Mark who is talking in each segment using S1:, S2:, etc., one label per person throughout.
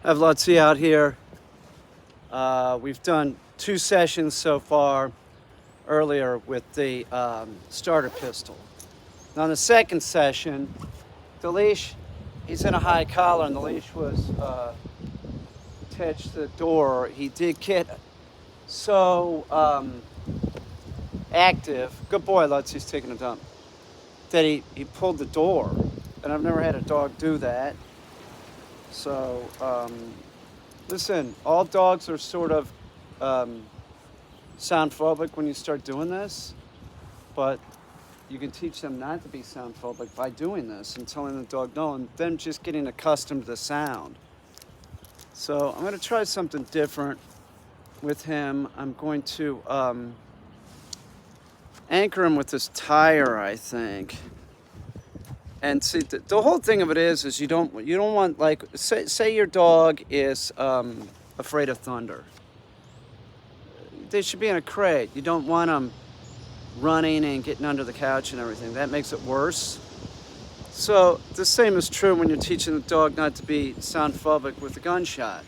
S1: I have Lutzi out here. We've done 2 sessions so far earlier with the starter pistol. Now in the second session, the leash, he's in a high collar and the leash was attached to the door. He did get so active, good boy Lutzi's taking a dump, that he pulled the door. And I've never had a dog do that. So, listen, all dogs are sort of sound phobic when you start doing this, but you can teach them not to be sound phobic by doing this and telling the dog no, and them just getting accustomed to the sound. So I'm going to try something different with him. I'm going to anchor him with this tire, I think. And see, the whole thing of it is you don't want, like, say your dog is afraid of thunder. They should be in a crate. You don't want them running and getting under the couch and everything. That makes it worse. So the same is true when you're teaching the dog not to be sound phobic with a gunshot.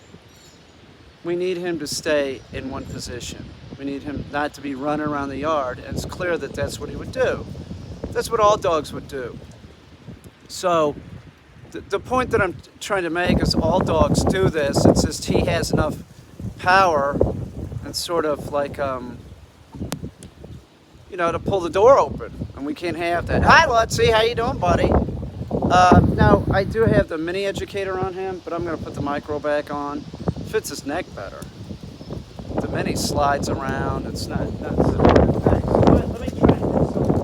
S1: We need him to stay in one position. We need him not to be running around the yard, and it's clear that that's what he would do. That's what all dogs would do. So the point that I'm trying to make is all dogs do this. It's just he has enough power and sort of like, to pull the door open. And we can't have that. Hi, Lutzi. How you doing, buddy? Now, I do have the mini educator on him, but I'm going to put the micro back on. Fits his neck better. The mini slides around. It's not so good. Thanks. Let me try and do something.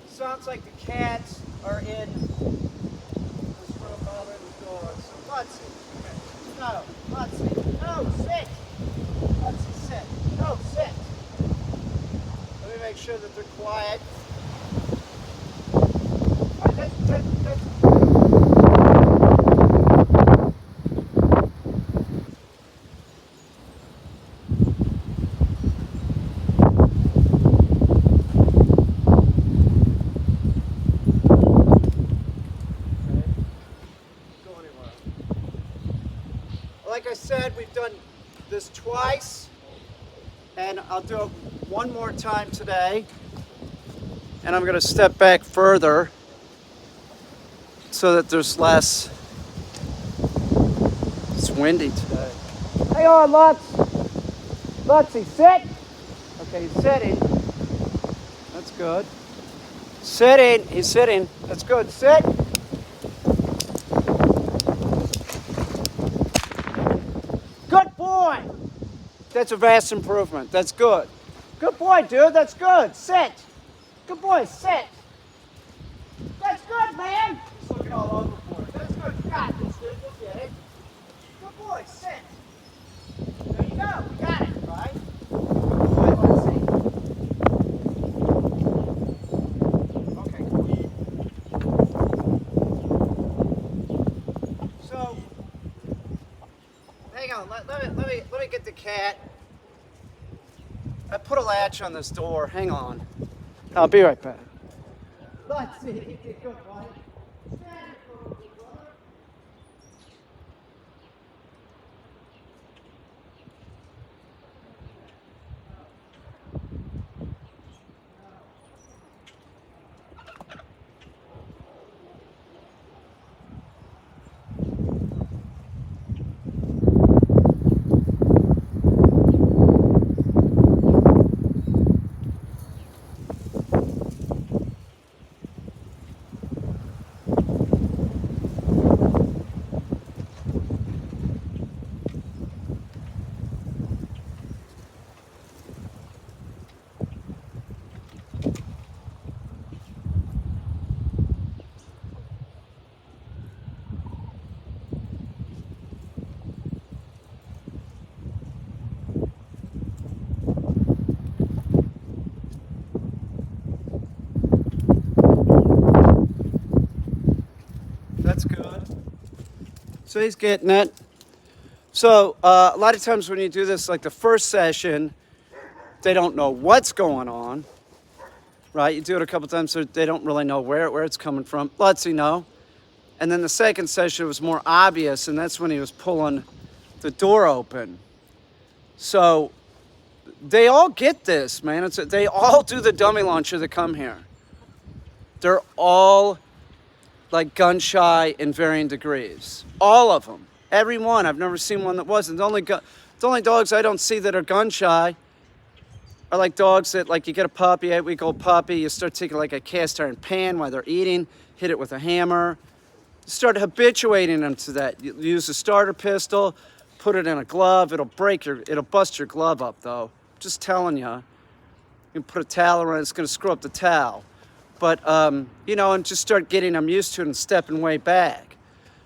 S1: Sounds like the cats are in this room bothering the dogs. So Lutzi, no, Lutzi, no, sit. Lutzi, sit. No, sit. Let me make sure that they're quiet. All right, that's. Like I said, we've done this twice, and I'll do it one more time today. And I'm going to step back further so that there's less. It's windy today. Hang on, Lutz. Lutzi, sit. Okay, he's sitting. That's good. Sitting. He's sitting. That's good. Sit. Good boy. That's a vast improvement. That's good. Good boy, dude. That's good. Sit. Good boy. Sit. That's good, man. He's looking all over for it. That's good. You got this, dude. You'll get it. Good boy. Sit. There you go. You got it, right? Good boy. Let's see. Okay. So, hang on. Let me get the cat. I put a latch on this door. Hang on. I'll be right back. Let's see. Good boy. So he's getting it. So a lot of times when you do this, like the first session, they don't know what's going on, right? You do it a couple times, so they don't really know where it's coming from. Lets you know. And then the second session was more obvious, and that's when he was pulling the door open. So they all get this, man. They all do the dummy launcher that come here. They're all like gun shy in varying degrees. All of them. Every one. I've never seen one that wasn't. The only dogs I don't see that are gun shy are like dogs that, like, you get a puppy, 8-week-old puppy, you start taking like a cast iron pan while they're eating, hit it with a hammer. You start habituating them to that. You use a starter pistol, put it in a glove. It'll bust your glove up though. Just telling you. You can put a towel around it, it's gonna screw up the towel. But, you know, and just start getting them used to it and stepping way back.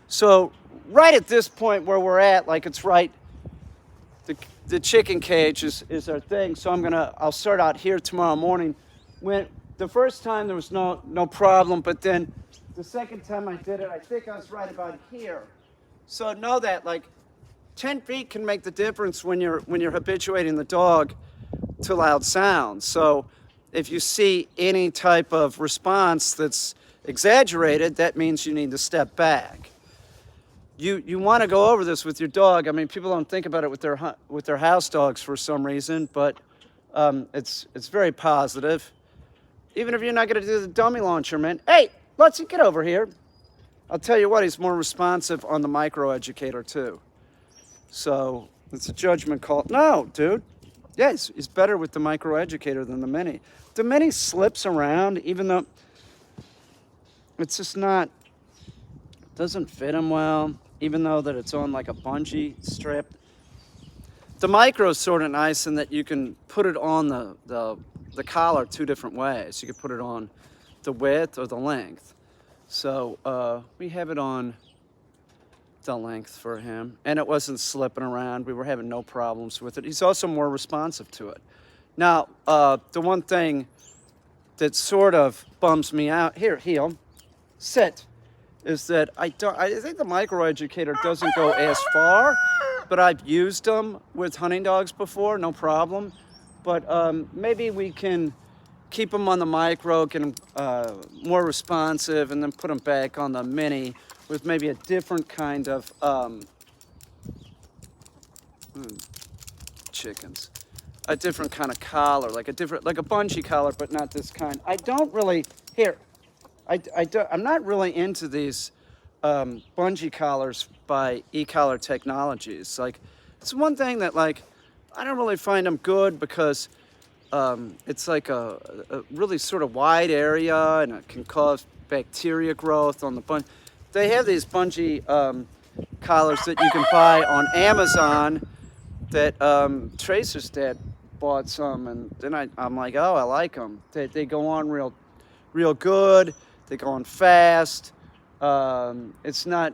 S1: So right at this point where we're at, like it's right, the chicken cage is our thing. So I'll start out here tomorrow morning. When the first time there was no problem, but then the second time I did it, I think I was right about here. So know that like 10 feet can make the difference when you're habituating the dog to loud sounds. So if you see any type of response that's exaggerated, that means you need to step back. You want to go over this with your dog. I mean, people don't think about it with their house dogs for some reason, but it's very positive. Even if you're not going to do the dummy launcher, man. Hey, let's get over here. I'll tell you what, he's more responsive on the micro educator too. So it's a judgment call. No, dude. Yeah, he's better with the micro educator than the mini. The mini slips around, even though it's just doesn't fit him well, even though that it's on like a bungee strip. The micro is sort of nice in that you can put it on the collar two different ways. You can put it on the width or the length. So we have it on the length for him, and it wasn't slipping around. We were having no problems with it. He's also more responsive to it. Now, the one thing that sort of bums me out, here, heel, sit, is that I think the microeducator doesn't go as far, but I've used them with hunting dogs before, no problem. But maybe we can keep them on the micro, get them more responsive, and then put them back on the mini with maybe a different kind of chickens, a different kind of collar, like a bungee collar, but not this kind. I don't really I'm not really into these bungee collars by e-collar technologies. Like, it's one thing that, like, I don't really find them good because it's like a really sort of wide area, and it can cause bacteria growth on the bungee. They have these bungee collars that you can buy on Amazon that Tracer's dad bought some, and then I'm like, oh, I like them. They go on real good. They go on fast. It's not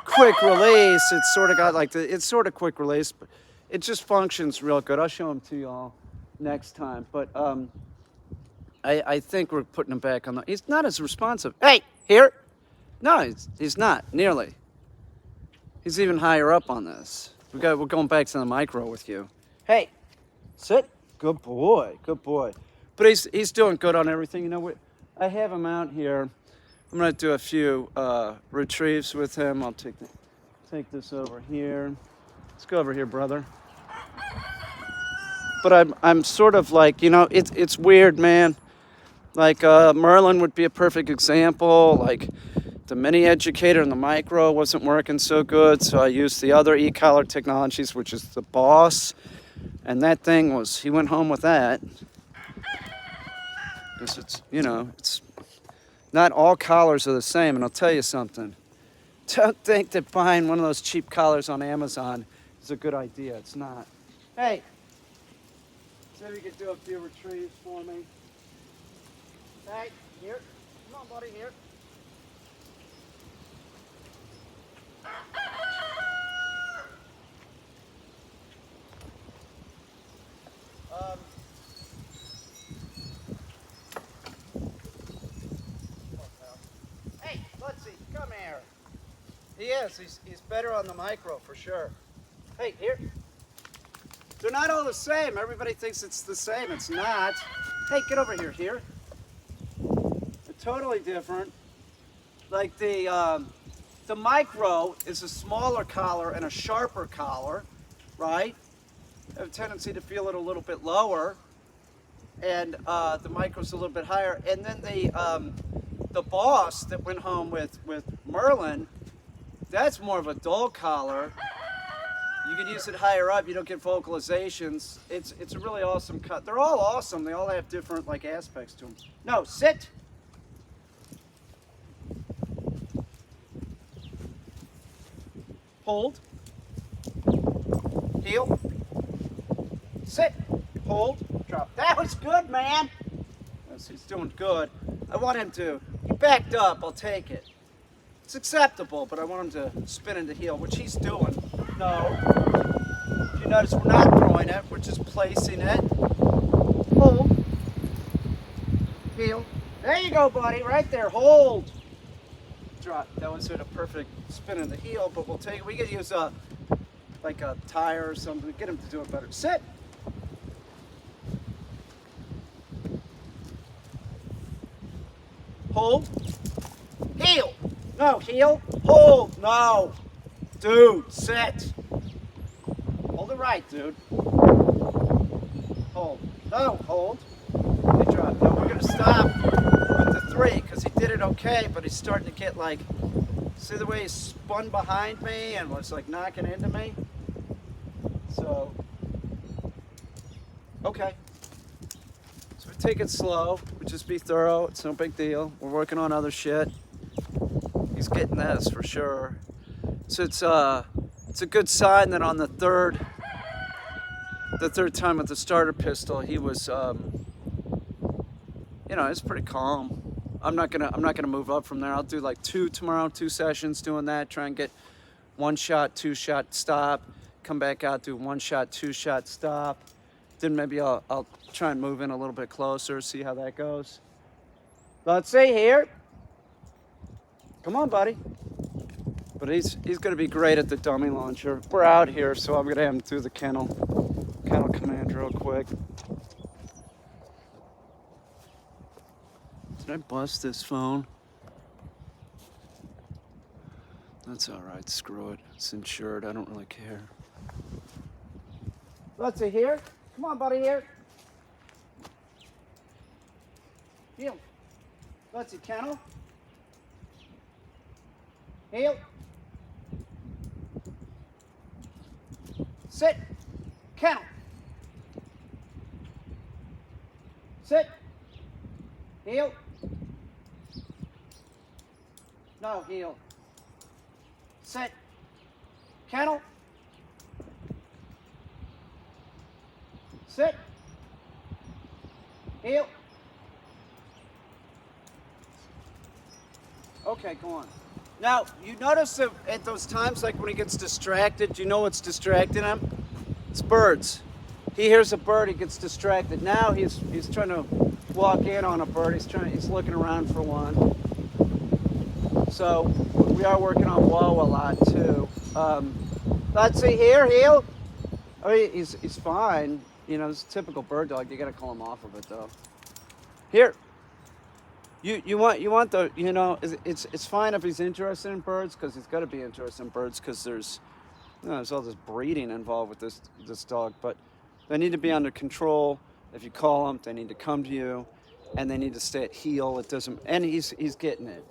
S1: quick release. It's sort of got like it's sort of quick release, but it just functions real good. I'll show them to y'all next time. But I think we're putting him back on the. He's not as responsive. Hey, here. No, he's not nearly. He's even higher up on this. We're going back to the micro with you. Hey, sit. Good boy. Good boy. But he's doing good on everything. You know, I have him out here. I'm gonna do a few retrieves with him. I'll take this over here. Let's go over here, brother. But I'm sort of like, you know, it's weird, man. Like Merlin would be a perfect example. Like the mini educator and the micro wasn't working so good, so I used the other e-collar technologies, which is the Boss, and that thing he went home with that. Because it's, you know, it's not all collars are the same, and I'll tell you something. Don't think that buying one of those cheap collars on Amazon is a good idea. It's not. Hey, see if you could do a few retrieves for me. Hey, here. Come on, buddy, here. Hey, let's see. Come here. He is. He's better on the micro for sure. Hey, here. They're not all the same. Everybody thinks it's the same. It's not. Hey, get over here. Here. They're totally different. Like the micro is a smaller collar and a sharper collar, right? I have a tendency to feel it a little bit lower, and the micro's a little bit higher. And then the boss that went home with Merlin, that's more of a dull collar. You can use it higher up. You don't get vocalizations. It's a really awesome cut. They're all awesome. They all have different like aspects to them. No, sit. Hold. Heel. Sit. Hold. Drop. That was good, man. Yes, he's doing good. I want him to. He backed up. I'll take it. It's acceptable, but I want him to spin into heel, which he's doing. No. If you notice, we're not throwing it. We're just placing it. Hold. Heel. There you go, buddy. Right there. Hold. Drop. That was sort of perfect spin in the heel, but we'll take it. We could use like a tire or something to get him to do it better. Sit. Hold. Heel. No, heel. Hold. No. Dude, sit. Hold it right, dude. Hold. No, hold. Good drop. No, we're going to stop with the 3 because he did it okay, but he's starting to get like, see the way he spun behind me and was like knocking into me? So, okay. So we take it slow. We just be thorough. It's no big deal. We're working on other shit. He's getting this for sure. So it's a good sign that on the third time with the starter pistol, he was, it's pretty calm. I'm not gonna move up from there. I'll do like 2 tomorrow, 2 sessions doing that. Try and get 1 shot, 2 shot, stop. Come back out, do 1 shot, 2 shot, stop. Then maybe I'll try and move in a little bit closer, see how that goes. Let's see here. Come on, buddy. But he's going to be great at the dummy launcher. We're out here, so I'm going to have him do the kennel command real quick. Did I bust this phone? That's all right. Screw it. It's insured. I don't really care. Let's see here. Come on, buddy, here. Heel. Let's see, kennel. Heel. Sit. Kennel. Sit. Heel. No, heel. Sit. Kennel. Sit. Heel. Okay, go on. Now, you notice that at those times, like when he gets distracted, do you know what's distracting him? It's birds. He hears a bird, he gets distracted. Now he's trying to walk in on a bird. He's looking around for one. So we are working on whoa a lot too. Let's see here, heel. I mean, he's fine. You know, it's a typical bird dog. You got to call him off of it though. Here. You want the, you know, it's fine if he's interested in birds, because he's got to be interested in birds, because there's all this breeding involved with this dog, but they need to be under control. If you call them, they need to come to you, and they need to stay at heel. It doesn't, and he's getting it.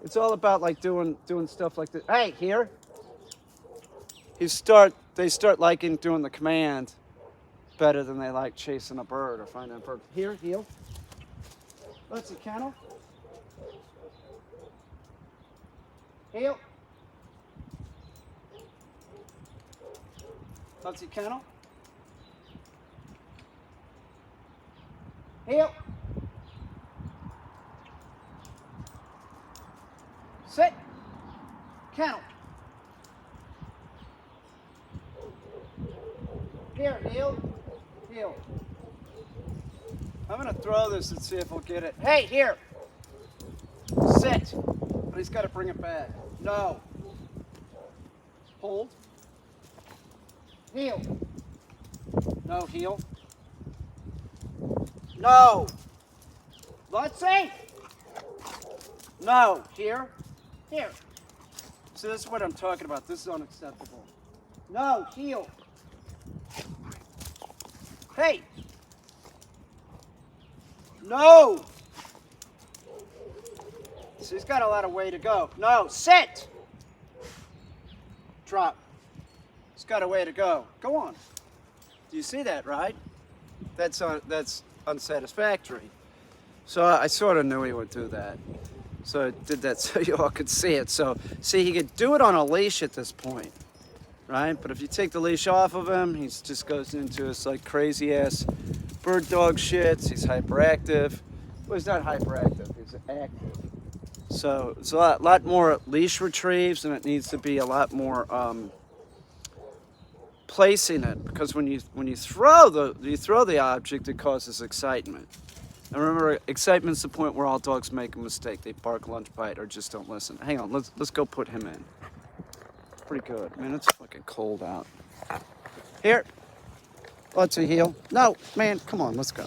S1: It's all about like doing stuff like this. Hey, here. They start liking doing the command better than they like chasing a bird or finding a bird. Here, heel. Let's see, kennel. Heel. Let's see, kennel. Heel. Sit. Kennel. Here, heel. Heel. I'm going to throw this and see if we'll get it. Hey, here. Sit. But he's got to bring it back. No. Hold. Heel. No, heel. No. Let's see. No. Here. Here. So this is what I'm talking about. This is unacceptable. No. Heel. Hey. No. So he's got a lot of way to go. No. Sit. Drop. He's got a way to go. Go on. Do you see that, right? That's unsatisfactory. So I sort of knew he would do that. So I did that so you all could see it. So see, he could do it on a leash at this point, right? But if you take the leash off of him, he just goes into his like crazy ass bird dog shits. He's hyperactive. Well, he's not hyperactive. He's active. So it's a lot more leash retrieves, and it needs to be a lot more placing it, because when you throw the object, it causes excitement. And remember, excitement's the point where all dogs make a mistake. They bark, lunge, bite, or just don't listen. Hang on, let's go put him in. Pretty good. Man, it's fucking cold out. Here. Let's see, heel. No, man, come on, let's go.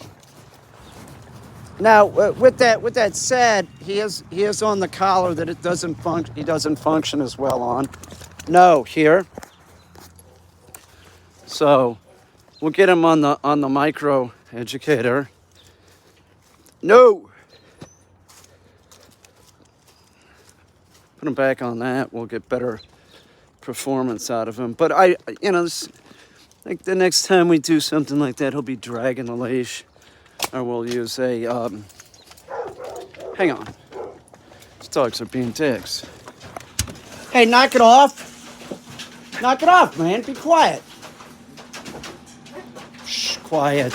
S1: Now, with that said, he is on the collar that he doesn't function as well on. No, here. So we'll get him on the micro educator. No. Put him back on that. We'll get better performance out of him. But like the next time we do something like that, he'll be dragging the leash, or we'll use a. Hang on. These dogs are being dicks. Hey, knock it off. Knock it off, man. Be quiet. Shh, quiet.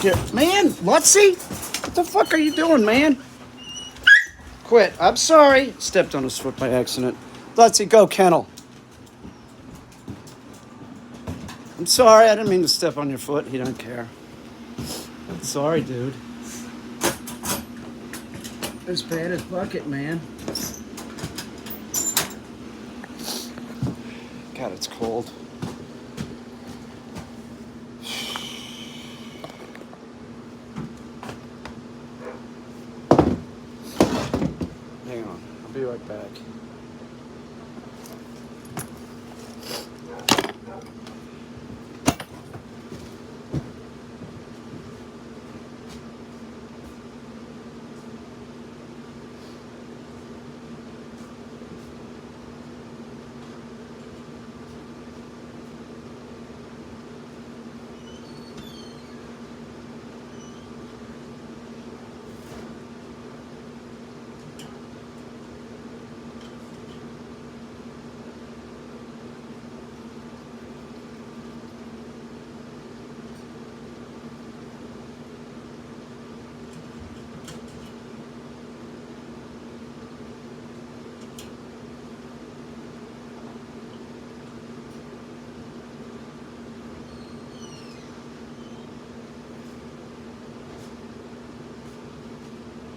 S1: Here, man, let's see. What the fuck are you doing, man? Quit. I'm sorry. Stepped on his foot by accident. Let's see, go, kennel. I'm sorry. I didn't mean to step on your foot. He don't care. Sorry, dude. As bad as bucket, man. God, it's cold. Hang on, I'll be right back.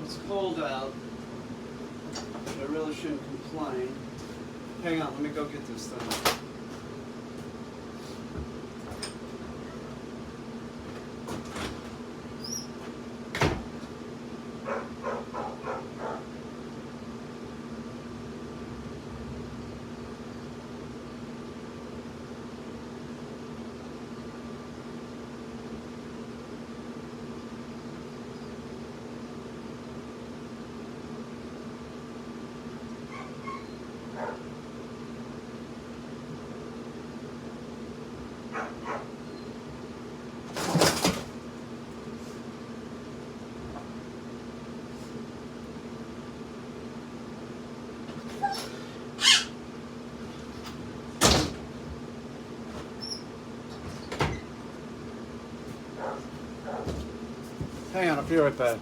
S1: It's cold out. I really shouldn't complain. Hang on, let me go get this thing. Hang on, I'll be right back.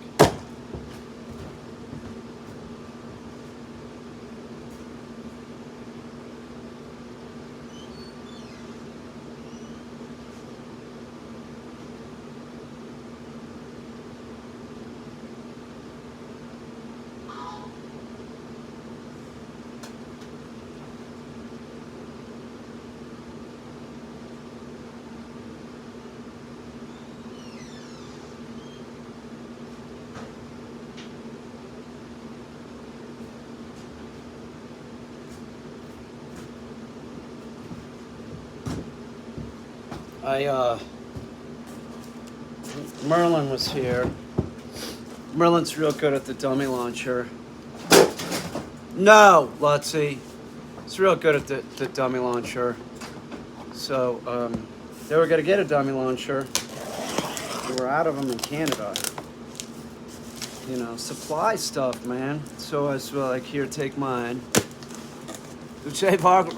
S1: I Merlin was here. Merlin's real good at the dummy launcher. No, Lutzy. He's real good at the dummy launcher. So they were gonna get a dummy launcher. We were out of them in Canada. You know, supply stuff, man. So I was like, here, take mine. Which they found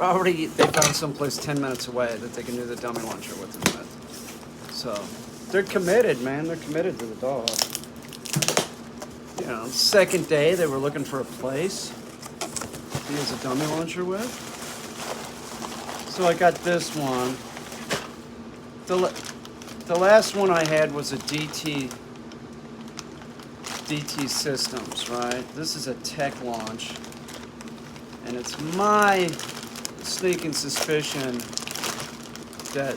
S1: someplace 10 minutes away that they can do the dummy launcher with them with. So they're committed, man. They're committed to the dog. You know, second day they were looking for a place to use a dummy launcher with. So I got this one. The last one I had was a DT Systems, right? This is a tech launch. And it's my sneaking suspicion that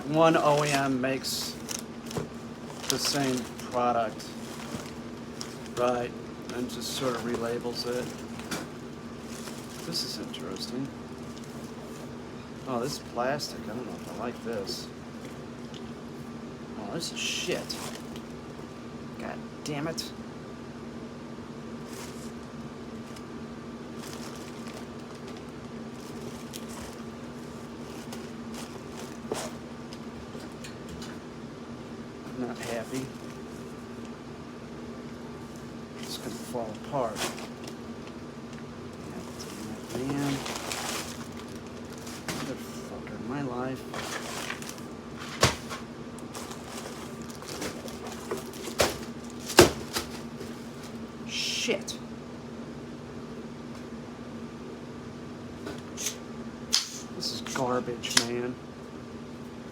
S1: one OEM makes the same product, right? And just sort of relabels it. This is interesting. Oh, this is plastic. I don't know if I like this. Oh, this is shit. God damn it. Not happy. It's gonna fall apart. Man. Motherfucker, my life. Shit. This is garbage, man.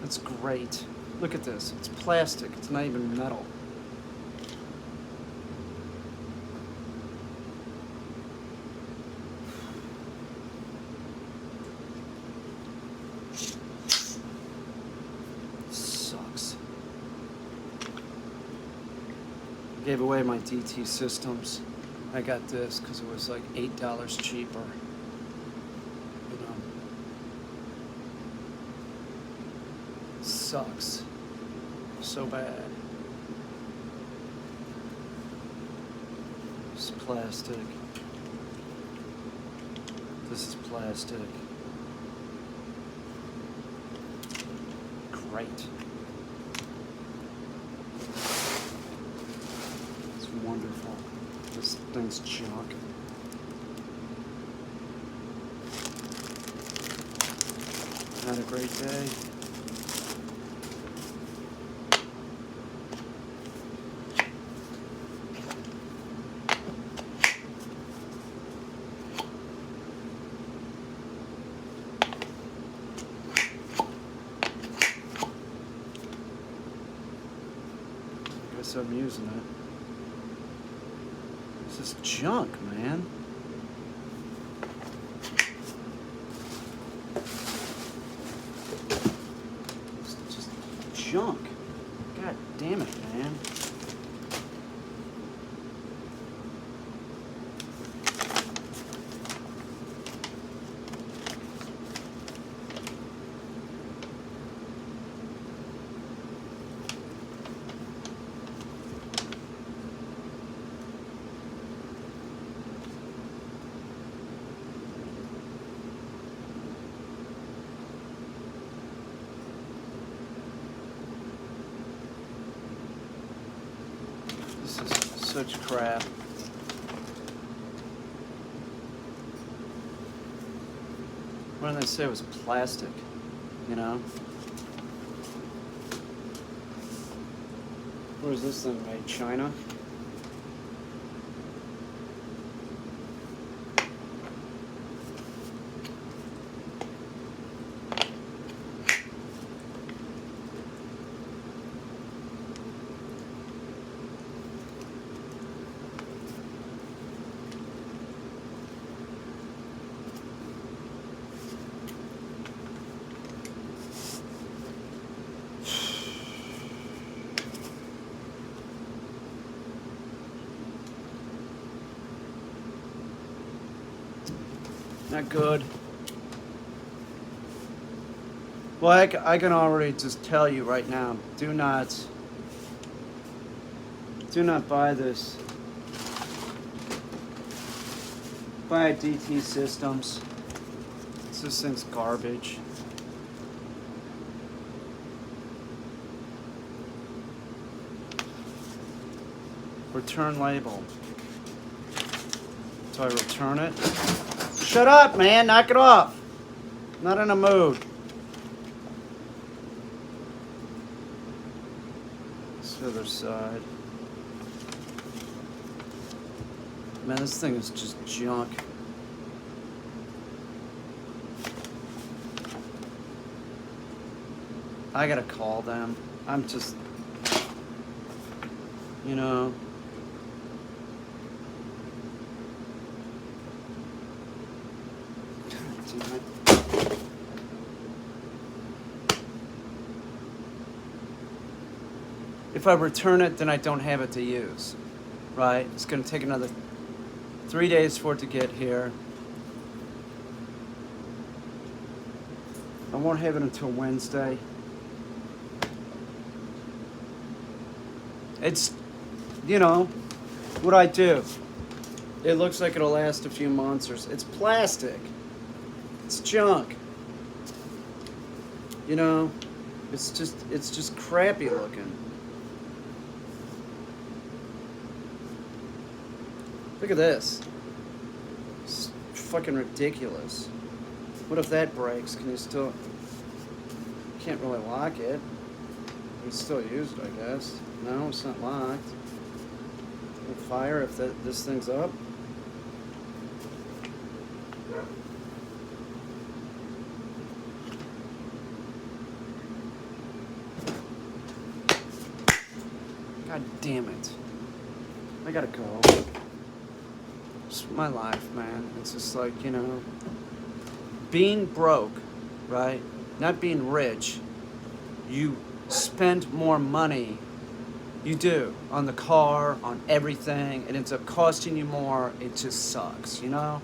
S1: That's great. Look at this. It's plastic. It's not even metal. Sucks. Gave away my DT Systems. I got this because it was like $8 cheaper. You know. Sucks. So bad. This is plastic. This is plastic. Great. It's wonderful. This thing's junk. Had a great day. Guess I'm using it. This is junk, man. It's just junk. God damn it, man. This is such crap. What did they say? It was plastic, you know? Where is this thing made? China? Not good. Well, I can already just tell you right now, do not buy this. Buy DT Systems. This thing's garbage. Return label. So I return it. Shut up, man. Knock it off. Not in a mood. This other side. Man, this thing is just junk. I gotta call them. I'm just, you know. If I return it, then I don't have it to use, right? It's gonna take another 3 days for it to get here. I won't have it until Wednesday. It's, you know, what I do. It looks like it'll last a few months or so. It's plastic. It's junk. You know, it's just crappy looking. Look at this. It's fucking ridiculous. What if that breaks? Can you still... Can't really lock it. You can still use it, I guess. No, it's not locked. It'll fire if this thing's up. God damn it. I gotta go. It's my life, man. It's just like, you know, being broke, right? Not being rich. You spend more money. You do. On the car, on everything. It ends up costing you more. It just sucks, you know?